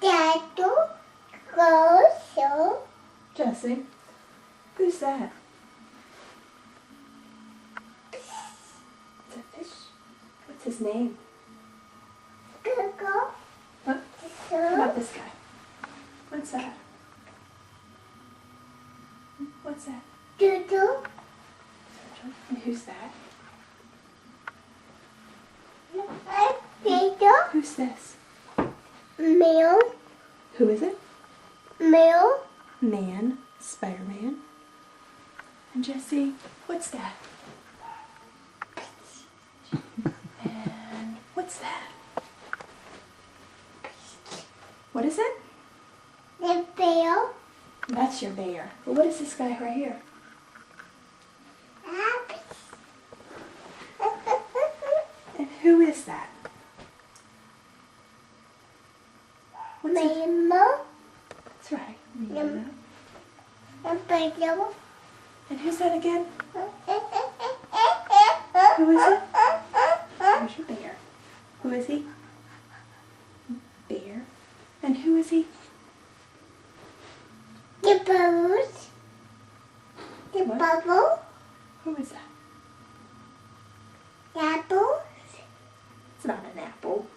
Tattoo goes Jesse, who's that? It's a fish. What's his name? go What? How about this guy? What's that? What's that? Doodle And who's that? Doodle Who's this? Meow Who is it? Meow Man, Spider-Man. And Jesse, what's that? And what's that? What is it? the bear That's your bear. But what is this guy right here? And who is that? What's it? Memo That's right. Yum. the bear And who's that again? Who is it? Who's your bear? Who is he? Bear. And who is he? the bubbles the What? bubble Who is that? the apple It's not an apple.